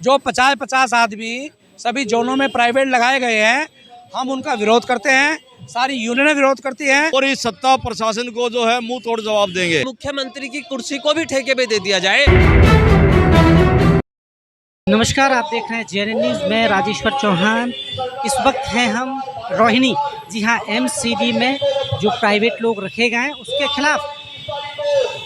जो 50-50 आदमी सभी जोनों में प्राइवेट लगाए गए हैं, हम उनका विरोध करते हैं। सारी यूनियनें विरोध करती हैं और इस सत्ता प्रशासन को जो है मुंह तोड़ जवाब देंगे। मुख्यमंत्री की कुर्सी को भी ठेके पे दे दिया जाए। नमस्कार, आप देख रहे हैं जेएनएन न्यूज़ में राजेश्वर चौहान। इस वक्त हैं हम रोहिणी, जी हाँ, एमसीडी में जो प्राइवेट लोग रखे गए हैं उसके खिलाफ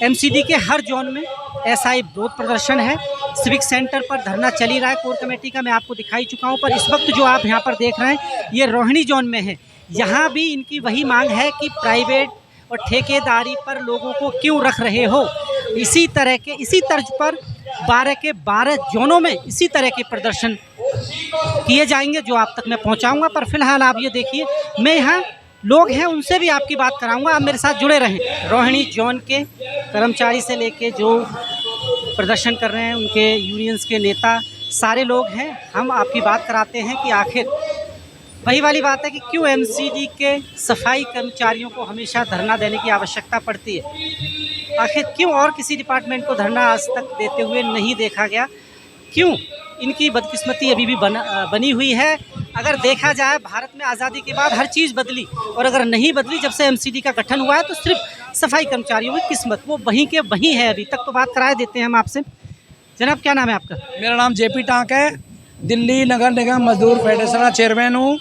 एमसीडी के हर जोन में एसआई विरोध प्रदर्शन है। सिविक सेंटर पर धरना चल ही रहा है कोर कमेटी का, मैं आपको दिखाई चुका हूँ। पर इस वक्त जो आप यहाँ पर देख रहे हैं ये रोहिणी जोन में है। यहाँ भी इनकी वही मांग है कि प्राइवेट और ठेकेदारी पर लोगों को क्यों रख रहे हो। इसी तर्ज पर 12 के 12 जोनों में इसी तरह के प्रदर्शन किए जाएंगे जो आप तक मैं पहुंचाऊंगा। पर फिलहाल आप ये देखिए, मैं यहाँ लोग हैं उनसे भी आपकी बात कराऊंगा, आप मेरे साथ जुड़े रहें। रोहिणी जोन के कर्मचारी से लेके जो प्रदर्शन कर रहे हैं उनके यूनियंस के नेता सारे लोग हैं। हम आपकी बात कराते हैं कि आखिर वही वाली बात है कि क्यों एमसीडी के सफाई कर्मचारियों को हमेशा धरना देने की आवश्यकता पड़ती है। आखिर क्यों और किसी डिपार्टमेंट को धरना आज तक देते हुए नहीं देखा गया। क्यों इनकी बदकिस्मती अभी भी बनी हुई है। अगर देखा जाए भारत में आज़ादी के बाद हर चीज़ बदली, और अगर नहीं बदली जब से एमसीडी का गठन हुआ है तो सिर्फ सफाई कर्मचारियों की किस्मत वो वहीं के वहीं है। अभी तक तो बात कराए देते हैं हम आपसे। जनाब, क्या नाम है आपका? मेरा नाम जेपी टांक है, दिल्ली नगर निगम मजदूर फेडरेशन का चेयरमैन हूँ।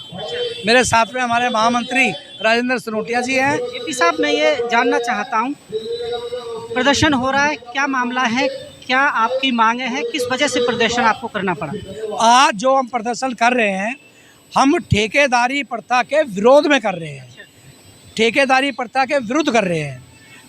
मेरे साथ में हमारे महामंत्री राजेंद्र सनोटिया जी हैं। जेपी साहब, मैं ये जानना चाहता हूँ, प्रदर्शन हो रहा है, क्या मामला है, क्या आपकी मांगे हैं, किस वजह से प्रदर्शन आपको करना पड़ा? आज जो हम प्रदर्शन कर रहे हैं, हम ठेकेदारी प्रथा के विरोध में कर रहे हैं, ठेकेदारी प्रथा के विरुद्ध कर रहे हैं।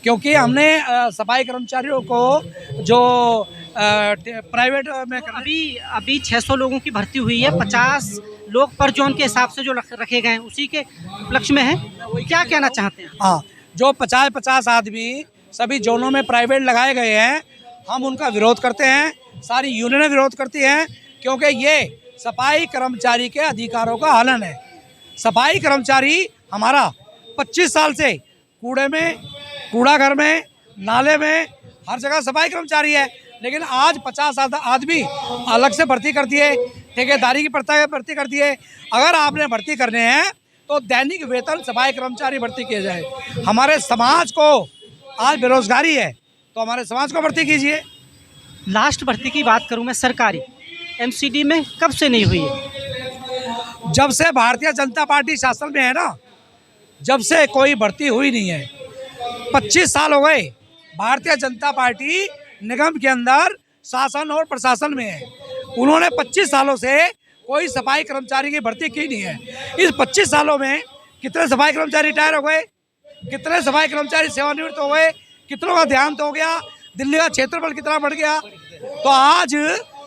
क्योंकि हमने सफाई कर्मचारियों को जो प्राइवेट में अभी 600 लोगों की भर्ती हुई है, 50 लोग पर जोन के हिसाब से जो रखे गए हैं उसी के उपलक्ष्य में है। क्या कहना चाहते हैं? हाँ, जो 50-50 आदमी सभी जोनों में प्राइवेट लगाए गए हैं, हम उनका विरोध करते हैं। सारी यूनियनें विरोध करती हैं क्योंकि ये सफाई कर्मचारी के अधिकारों का हनन है। सफाई कर्मचारी हमारा 25 साल से कूड़ा घर में, नाले में, हर जगह सफाई कर्मचारी है। लेकिन आज 50 आदमी अलग से भर्ती कर दिए, ठेकेदारी की प्रथा भर्ती कर दिए। अगर आपने भर्ती करने हैं तो दैनिक वेतन सफाई कर्मचारी भर्ती किए जाए। हमारे समाज को आज बेरोजगारी है तो हमारे समाज को भर्ती कीजिए। लास्ट भर्ती की बात करूं मैं, सरकारी एमसीडी में कब से नहीं हुई है? जब से भारतीय जनता पार्टी शासन में है ना, जब से कोई भर्ती हुई नहीं है। 25 साल हो गए भारतीय जनता पार्टी निगम के अंदर शासन और प्रशासन में है। उन्होंने 25 सालों से कोई सफाई कर्मचारी की भर्ती की नहीं है। इस 25 सालों में कितने सफाई कर्मचारी रिटायर हो गए, कितने सफाई कर्मचारी सेवानिवृत्त हो गए, कितनों का देहांत हो गया, दिल्ली का क्षेत्रफल कितना बढ़ गया। तो आज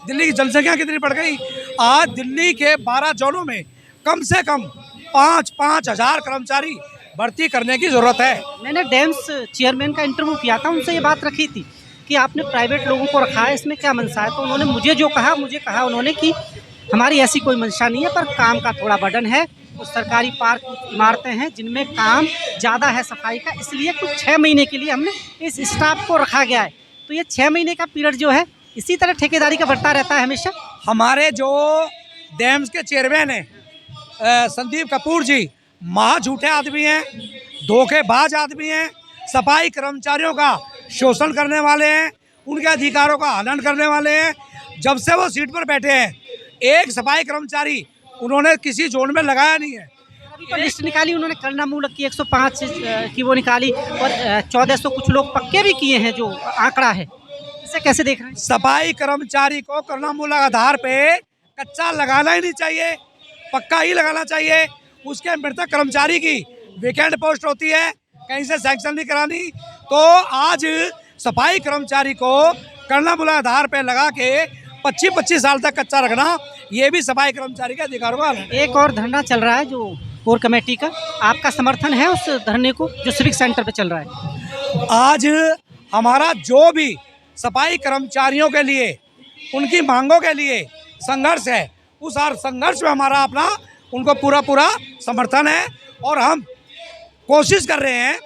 दिल्ली की जनसंख्या कितनी बढ़ गई। आज दिल्ली के 12 जोनों में कम से कम 5-5 हज़ार कर्मचारी भर्ती करने की ज़रूरत है। मैंने डेम्स चेयरमैन का इंटरव्यू किया था, उनसे ये बात रखी थी कि आपने प्राइवेट लोगों को रखा है, इसमें क्या मंशा है। तो उन्होंने मुझे कहा उन्होंने कि हमारी ऐसी कोई मंशा नहीं है, पर काम का थोड़ा बर्डन है। कुछ सरकारी पार्क इमारतें हैं जिनमें काम ज़्यादा है सफाई का, इसलिए कुछ 6 महीने के लिए हमने इस स्टाफ को रखा गया है। तो ये 6 महीने का पीरियड जो है इसी तरह ठेकेदारी का बढ़ता रहता है हमेशा। हमारे जो डेम्स के चेयरमैन हैं संदीप कपूर जी, महा झूठे आदमी हैं, धोखेबाज आदमी हैं, सफाई कर्मचारियों का शोषण करने वाले हैं, उनके अधिकारों का हनन करने वाले हैं। जब से वो सीट पर बैठे हैं, एक सफाई कर्मचारी उन्होंने किसी जोन में लगाया नहीं है। अभी तो लिस्ट निकाली उन्होंने, कर्णामूलक की 105 की वो निकाली, और 1400 कुछ लोग पक्के भी किए हैं जो आंकड़ा है। इसे कैसे देख रहे हैं? सफाई कर्मचारी को कर्णामूलक आधार पे कच्चा लगाना ही नहीं चाहिए, पक्का ही लगाना चाहिए। उसके मृतक कर्मचारी की वेकेंट पोस्ट होती है, कहीं से सैंक्शन नहीं करानी। तो आज सफाई कर्मचारी को कर्णामूलक आधार पे लगा के 25-25 साल तक कच्चा रखना, ये भी सफाई कर्मचारी के अधिकारों का है। एक और धरना चल रहा है जो कोर कमेटी का, आपका समर्थन है उस धरने को जो सिविक सेंटर पे चल रहा है? आज हमारा जो भी सफाई कर्मचारियों के लिए, उनकी मांगों के लिए संघर्ष है, उस हर संघर्ष में हमारा अपना उनको पूरा समर्थन है। और हम कोशिश कर रहे हैं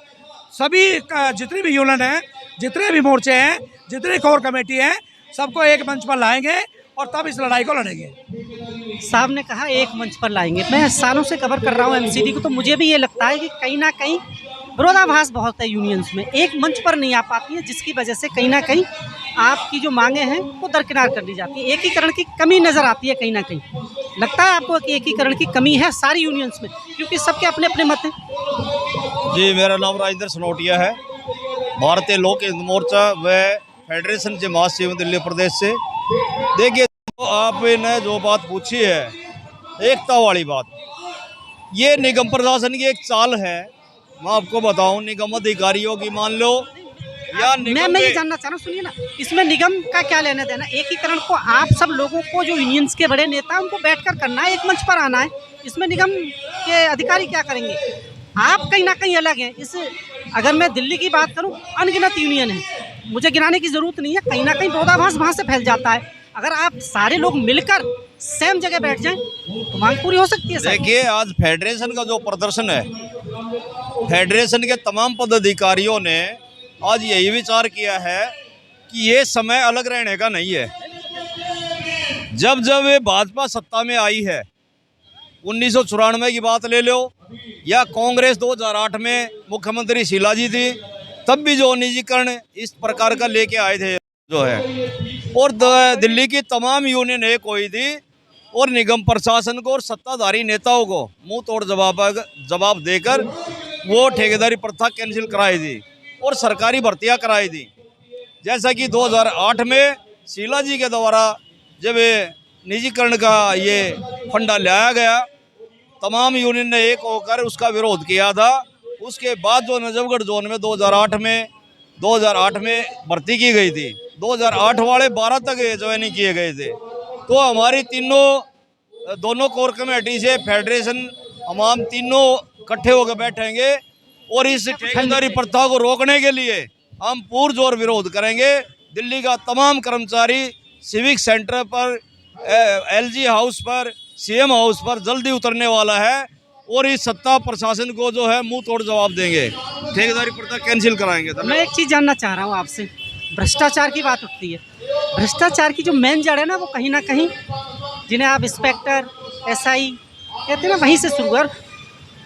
सभी जितनी भी यूनियन हैं, जितने भी मोर्चे हैं, जितनी कोर कमेटी हैं, सबको एक मंच पर लाएंगे और तब इस लड़ाई को लड़ेंगे। साहब ने कहा एक मंच पर लाएंगे। मैं सालों से कवर कर रहा हूँ एमसीडी को, तो मुझे भी ये लगता है कि कहीं ना कहीं विरोधाभास बहुत है यूनियंस में, एक मंच पर नहीं आ पाती है, जिसकी वजह से कहीं ना कहीं आपकी जो मांगे हैं वो दरकिनार कर दी जाती है। एकीकरण की कमी नज़र आती है कहीं ना कहीं। लगता है आपको कि एकीकरण की कमी है सारी यूनियंस में, क्योंकि सबके अपने अपने मत हैं? जी, मेरा नाम राजेंद्र सनोटिया है, भारतीय लोक हिंद मोर्चा व फेडरेशन जमात सेव दिल्ली प्रदेश से। देखिए, तो आपने जो बात पूछी है, एकता वाली बात, ये निगम प्रशासन की एक चाल है। मैं आपको बताऊं, निगम अधिकारियों की मान लो या मैं ये जानना चाह रहा हूँ, सुनिए ना, इसमें निगम का क्या लेना देना? एकीकरण को आप सब लोगों को, जो यूनियंस के बड़े नेता, उनको बैठकर करना है, एक मंच पर आना है। इसमें निगम के अधिकारी क्या करेंगे? आप कहीं ना कहीं अलग हैं। इस अगर मैं दिल्ली की बात करूं, अनगिनत यूनियन है, मुझे गिनाने की ज़रूरत नहीं है, कहीं ना कहीं विरोधाभास वहाँ से फैल जाता है। अगर आप सारे लोग मिलकर सेम जगह बैठ जाएं तो मांग पूरी हो सकती है। देखिए, आज फेडरेशन का जो प्रदर्शन है, फेडरेशन के तमाम पदाधिकारियों ने आज यही विचार किया है कि ये समय अलग रहने का नहीं है। जब जब ये भाजपा सत्ता में आई है, 1994 की बात ले लो, या कांग्रेस 2008 में मुख्यमंत्री शीला जी थी, तब भी जो निजीकरण इस प्रकार का लेके आए थे जो है, और दिल्ली की तमाम यूनियन एक हुई थी और निगम प्रशासन को और सत्ताधारी नेताओं को मुंह तोड़ जवाब देकर वो ठेकेदारी प्रथा कैंसिल कराई थी और सरकारी भर्तियां कराई थी। जैसा कि 2008 में शीला जी के द्वारा जब निजीकरण का ये फंडा लाया गया, तमाम यूनियन ने एक होकर उसका विरोध किया था। उसके बाद जो नजफगढ़ जोन में 2008 में भर्ती की गई थी, 2008 वाले 12 तक ज्वाइनिंग किए गए थे। तो हमारी दोनों कोर कमेटी से फेडरेशन, हम तीनों इकट्ठे होकर बैठेंगे और इस ठेकेदारी प्रथा को रोकने के लिए हम पुरजोर विरोध करेंगे। दिल्ली का तमाम कर्मचारी सिविक सेंटर पर, एलजी हाउस पर, सीएम हाउस पर जल्दी उतरने वाला है और इस सत्ता प्रशासन को जो है मुंह तोड़ जवाब देंगे, ठेकेदारी प्रथा कैंसिल कराएंगे। मैं एक चीज़ जानना चाह रहा हूँ आपसे, भ्रष्टाचार की बात उठती है। भ्रष्टाचार की जो मेन जड़ है ना, वो कहीं ना कहीं, जिन्हें आप इंस्पेक्टर, एसआई कहते हैं ना, वहीं से शुरू है। और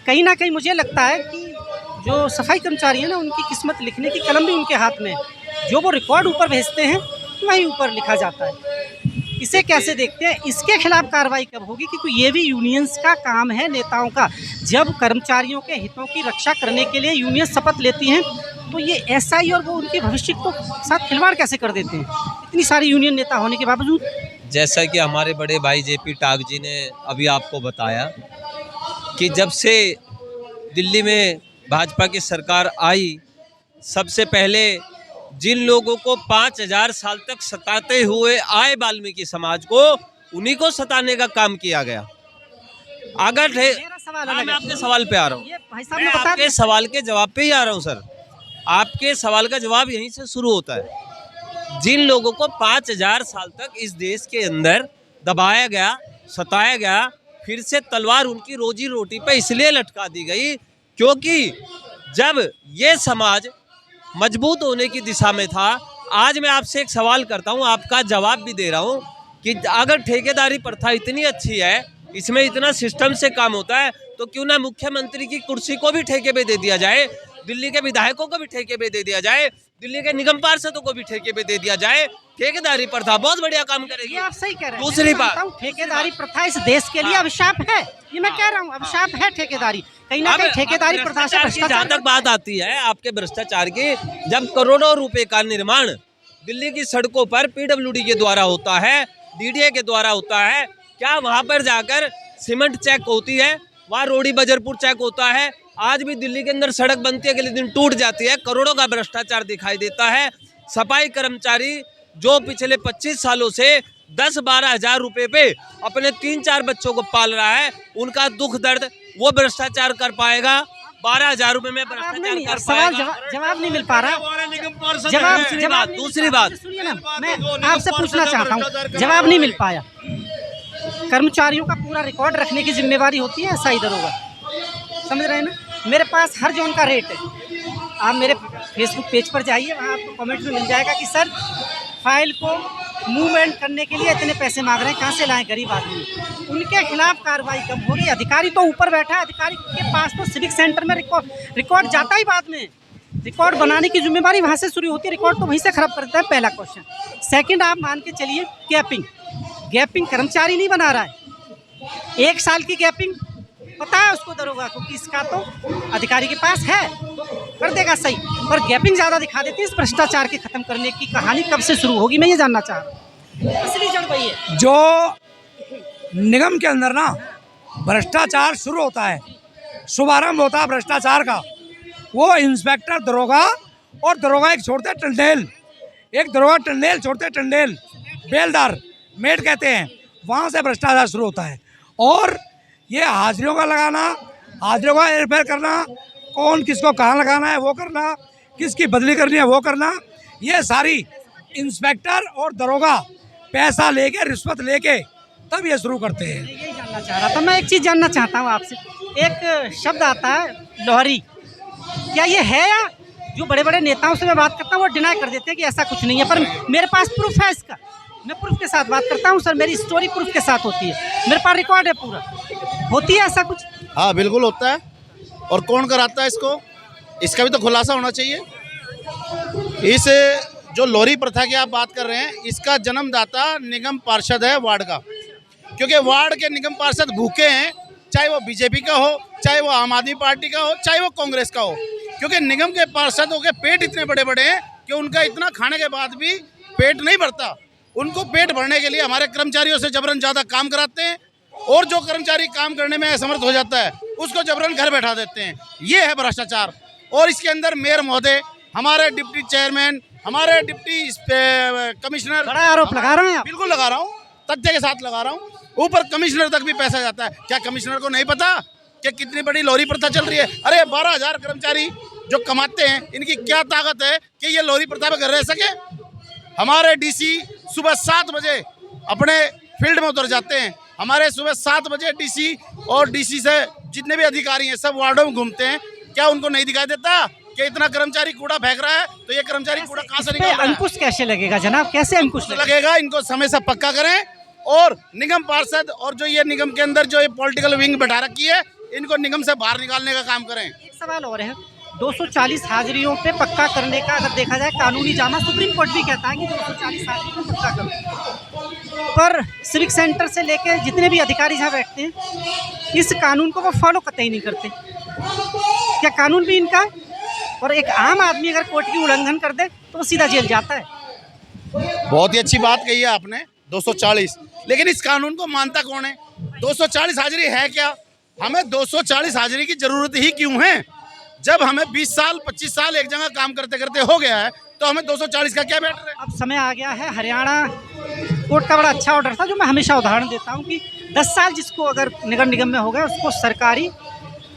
कहीं ना कहीं मुझे लगता है कि जो सफाई कर्मचारी हैं ना, उनकी किस्मत लिखने की कलम भी उनके हाथ में है। जो वो रिकॉर्ड ऊपर भेजते हैं वहीं ऊपर लिखा जाता है। इसे कैसे देखते हैं? इसके खिलाफ कार्रवाई कब होगी? क्योंकि ये भी यूनियंस का काम है, नेताओं का। जब कर्मचारियों के हितों की रक्षा करने के लिए यूनियन शपथ लेती हैं, तो ये एसआई और वो उनके भविष्य को साथ खिलवाड़ कैसे कर देते हैं, इतनी सारी यूनियन नेता होने के बावजूद? जैसा कि हमारे बड़े भाई जेपी टाग जी ने अभी आपको बताया कि जब से दिल्ली में भाजपा की सरकार आई, सबसे पहले जिन लोगों को 5000 साल तक सताते हुए आए वाल्मीकि समाज को, उन्हीं को सताने का काम किया गया। अगर मेरा सवाल मैं आपके सवाल पे आ रहा हूँ, ये भाई साहब मैं ने बता आपके सवाल के जवाब पे ही आ रहा हूँ सर। आपके सवाल का जवाब यहीं से शुरू होता है। जिन लोगों को 5000 साल तक इस देश के अंदर दबाया गया, सताया गया, फिर से तलवार उनकी रोजी रोटी पे इसलिए लटका दी गई क्योंकि जब ये समाज मजबूत होने की दिशा में था। आज मैं आपसे एक सवाल करता हूँ, आपका जवाब भी दे रहा हूँ कि अगर ठेकेदारी प्रथा इतनी अच्छी है, इसमें इतना सिस्टम से काम होता है, तो क्यों ना मुख्यमंत्री की कुर्सी को भी ठेके पे दे दिया जाए, दिल्ली के विधायकों को भी ठेके पे दे दिया जाए, दिल्ली के निगम पार्षदों को भी ठेके पे दे दिया जाए। ठेकेदारी प्रथा बहुत बढ़िया काम करेगी। ये आप सही कह रहे हैं। दूसरी बात, ठेकेदारी प्रथा इस देश के लिए अभिशाप है, ये मैं कह रहा हूँ, अभिशाप है ठेकेदारी। कहीं ना कहीं ठेकेदारी प्रथा से भ्रष्टाचार, जहाँ तक बात आती है आपके भ्रष्टाचार की, जब करोड़ों रुपए का निर्माण दिल्ली की सड़कों पर पीडब्ल्यूडी के द्वारा होता है, डीडीए के द्वारा होता है, क्या वहाँ पर जाकर सीमेंट चेक होती है? वहाँ रोडी बजरपुर चेक होता है? आज भी दिल्ली के अंदर सड़क बनती है, अगले दिन टूट जाती है। करोड़ों का भ्रष्टाचार दिखाई देता है। सफाई कर्मचारी जो पिछले 25 सालों से 10-12 हज़ार रुपए पे अपने 3-4 बच्चों को पाल रहा है, उनका दुख दर्द वो भ्रष्टाचार कर पाएगा? 12,000 रुपए में भ्रष्टाचार कर पाएगा? जवाब नहीं मिल पा रहा। दूसरी बात सुनिए ना, मैं आपसे पूछना चाहता हूँ, जवाब नहीं मिल पाया। कर्मचारियों का पूरा रिकॉर्ड रखने की जिम्मेवारी होती है ऐसा इधर होगा, समझ रहे हैं ना? मेरे पास हर जोन का रेट है, आप मेरे फेसबुक पेज पर जाइए, वहाँ आपको कमेंट में मिल जाएगा कि सर फाइल को मूवमेंट करने के लिए इतने पैसे मांग रहे हैं, कहाँ से लाएं गरीब आदमी? उनके खिलाफ कार्रवाई कब होगी? अधिकारी तो ऊपर बैठा है, अधिकारी के पास तो सिविक सेंटर में रिकॉर्ड जाता ही बाद में। रिकॉर्ड बनाने की जिम्मेदारी वहाँ से शुरू होती है, रिकॉर्ड तो वहीं से खराब करता है, पहला क्वेश्चन। सेकंड, आप मान के चलिए गैपिंग कर्मचारी नहीं बना रहा है। 1 साल की गैपिंग पता है उसको, दरोगा को, किसका तो अधिकारी के पास है, कर देगा सही, पर गैपिंग ज़्यादा दिखा देती है। इस भ्रष्टाचार के खत्म करने की कहानी कब से शुरू होगी, मैं ये जानना चाह रहा हूँ। असली जड़ वही है। जो निगम के अंदर ना भ्रष्टाचार शुरू होता है, शुभारंभ होता है भ्रष्टाचार का, वो इंस्पेक्टर दरोगा, और दरोगा एक छोड़ते टंडेल, एक दरोगा टंडेल छोड़ते टंडेल, बेलदार मेड कहते हैं, वहाँ से भ्रष्टाचार शुरू होता है। और ये हाजिरियों का लगाना, हाजिरियों का हेरफेर करना, कौन किसको कहाँ लगाना है वो करना, किसकी बदली करनी है वो करना, ये सारी इंस्पेक्टर और दरोगा पैसा लेके, रिश्वत लेके तब ये शुरू करते हैं। यही जानना चाह रहा था मैं। एक चीज़ जानना चाहता हूँ आपसे। एक शब्द आता है लोहरी, क्या ये है? या जो बड़े बड़े नेताओं से मैं बात करता हूँ वो डिनाई कर देते हैं कि ऐसा कुछ नहीं है, पर मेरे पास प्रूफ है इसका। मैं प्रूफ के साथ बात करता हूँ सर, मेरी स्टोरी प्रूफ के साथ होती है, मेरे पास रिकॉर्ड है पूरा। होती है ऐसा कुछ? हाँ बिल्कुल होता है। और कौन कराता है इसको, इसका भी तो खुलासा होना चाहिए। इस जो लोहरी प्रथा की आप बात कर रहे हैं, इसका जन्मदाता निगम पार्षद है वार्ड का, क्योंकि वार्ड के निगम पार्षद भूखे हैं, चाहे वो बीजेपी का हो, चाहे वो आम आदमी पार्टी का हो, चाहे वो कांग्रेस का हो, क्योंकि निगम के पार्षदों के पेट इतने बड़े बड़े हैं कि उनका इतना खाने के बाद भी पेट नहीं भरता। उनको पेट भरने के लिए हमारे कर्मचारियों से जबरन ज़्यादा काम कराते हैं, और जो कर्मचारी काम करने में असमर्थ हो जाता है उसको जबरन घर बैठा देते हैं। ये है भ्रष्टाचार। और इसके अंदर मेयर महोदय, हमारे डिप्टी चेयरमैन, हमारे डिप्टी कमिश्नर, बड़ा आरोप लगा रहे हैं आप। बिल्कुल लगा रहा हूँ, तथ्य के साथ लगा रहा हूँ। ऊपर कमिश्नर तक भी पैसा जाता है। क्या कमिश्नर को नहीं पता कि कितनी बड़ी लोहरी प्रथा चल रही है? अरे 12,000 कर्मचारी जो कमाते हैं, इनकी क्या ताकत है कि ये लोहरी प्रथा में घर रह सके? हमारे डीसी सुबह 7 बजे अपने फील्ड में उतर जाते हैं। हमारे सुबह 7 बजे डीसी और डीसी से जितने भी अधिकारी हैं सब वार्डों में घूमते हैं। क्या उनको नहीं दिखाई देता कि इतना कर्मचारी कूड़ा फेंक रहा है? तो ये कर्मचारी कूड़ा कहाँ से निकाल रहा है? अंकुश कैसे लगेगा जनाब, कैसे अंकुश लगेगा? इनको समय से पक्का करें, और निगम पार्षद और जो ये निगम के अंदर जो ये पॉलिटिकल विंग बैठा रखी है, इनको निगम से बाहर निकालने का काम करें। एक सवाल और है, 240 हाजिरियों पे पक्का करने का अगर देखा जाए कानूनी जामा, सुप्रीम कोर्ट भी कहता है कि 240 हाजिरियों पे पक्का करो, पर सिविक सेंटर से लेके जितने भी अधिकारी यहाँ बैठते हैं इस कानून को वो फॉलो कतई नहीं करते। क्या कानून भी इनका है? और एक आम आदमी अगर कोर्ट की उल्लंघन कर दे तो वो सीधा जेल जाता है। बहुत ही अच्छी बात कही है आपने, 240, लेकिन इस कानून को मानता कौन है? 240 हाजिरी है क्या? हमें 240 हाजिरी की जरूरत ही क्यों है? जब हमें 20 साल 25 साल एक जगह काम करते करते हो गया है तो हमें 240 का क्या मैटर है? अब समय आ गया है, हरियाणा कोर्ट का बड़ा अच्छा ऑर्डर था जो मैं हमेशा उदाहरण देता हूँ कि 10 साल जिसको अगर नगर निगम में हो गया उसको सरकारी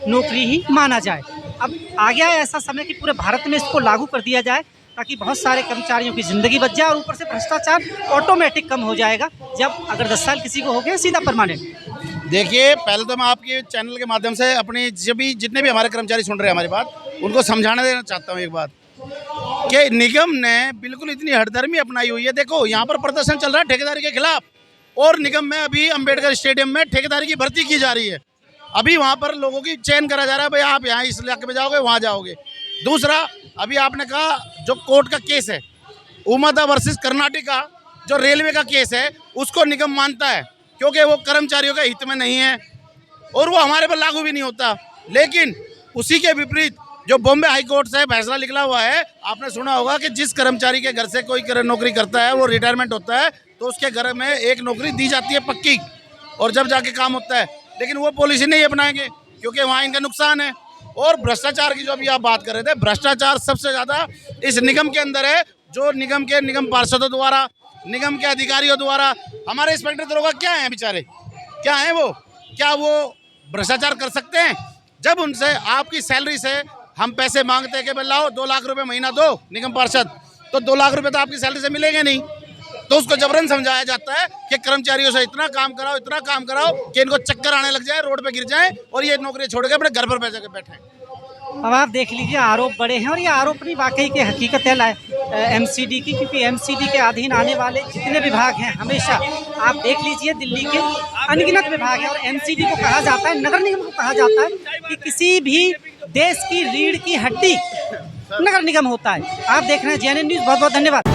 नौकरी ही माना जाए। अब आ गया है ऐसा समय कि पूरे भारत में इसको लागू कर दिया जाए ताकि बहुत सारे कर्मचारियों की ज़िंदगी बच जाए, और ऊपर से भ्रष्टाचार ऑटोमेटिक कम हो जाएगा जब अगर 10 साल किसी को हो गया सीधा परमानेंट। देखिए, पहले तो मैं आपके चैनल के माध्यम से अपने जितने भी हमारे कर्मचारी सुन रहे हैं हमारी बात, उनको समझाने देना चाहता हूँ एक बात, कि निगम ने बिल्कुल इतनी हठधर्मी अपनाई हुई है। देखो, यहाँ पर प्रदर्शन चल रहा है ठेकेदारी के खिलाफ, और निगम में अभी अंबेडकर स्टेडियम में ठेकेदारी की भर्ती की जा रही है। अभी वहाँ पर लोगों की चयन करा जा रहा है, भाई आप यहाँ इस इलाके में जाओगे, वहाँ जाओगे। दूसरा, अभी आपने कहा जो कोर्ट का केस है, उमदा वर्सेस कर्नाटका, जो रेलवे का केस है, उसको निगम मानता है क्योंकि वो कर्मचारियों के हित में नहीं है और वो हमारे पर लागू भी नहीं होता। लेकिन उसी के विपरीत जो बॉम्बे हाई कोर्ट से फैसला निकला हुआ है, आपने सुना होगा कि जिस कर्मचारी के घर से कोई नौकरी करता है, वो रिटायरमेंट होता है तो उसके घर में एक नौकरी दी जाती है पक्की, और जब जाके काम होता है। लेकिन वो पॉलिसी नहीं अपनाएंगे क्योंकि वहाँ इनका नुकसान है। और भ्रष्टाचार की जो अभी आप बात कर रहे थे, भ्रष्टाचार सबसे ज़्यादा इस निगम के अंदर है, जो निगम पार्षदों द्वारा, निगम के अधिकारियों द्वारा। हमारे इंस्पेक्टर दरोगा क्या हैं बेचारे, क्या हैं वो? क्या वो भ्रष्टाचार कर सकते हैं? जब उनसे आपकी सैलरी से हम पैसे मांगते हैं कि भाई लाओ 2 लाख रुपए महीना दो निगम पार्षद, तो 2 लाख रुपए तो आपकी सैलरी से मिलेंगे नहीं। तो उसको जबरन समझाया जाता है कि कर्मचारियों से इतना काम कराओ कि इनको चक्कर आने लग जाए, रोड पे गिर जाए और ये नौकरी छोड़ के अपने घर पर बैठ के बैठे। अब आप देख लीजिए आरोप बड़े हैं और ये आरोप नहीं वाकई की हकीकत है एमसीडी की, क्योंकि एमसीडी के अधीन आने वाले जितने विभाग हैं हमेशा आप देख लीजिए दिल्ली के अनगिनत विभाग हैं और एमसीडी को कहा जाता है, नगर निगम को कहा जाता है कि किसी भी देश की रीढ़ की हड्डी नगर निगम होता है। आप देख रहे हैं जेएनएन न्यूज़, बहुत बहुत धन्यवाद।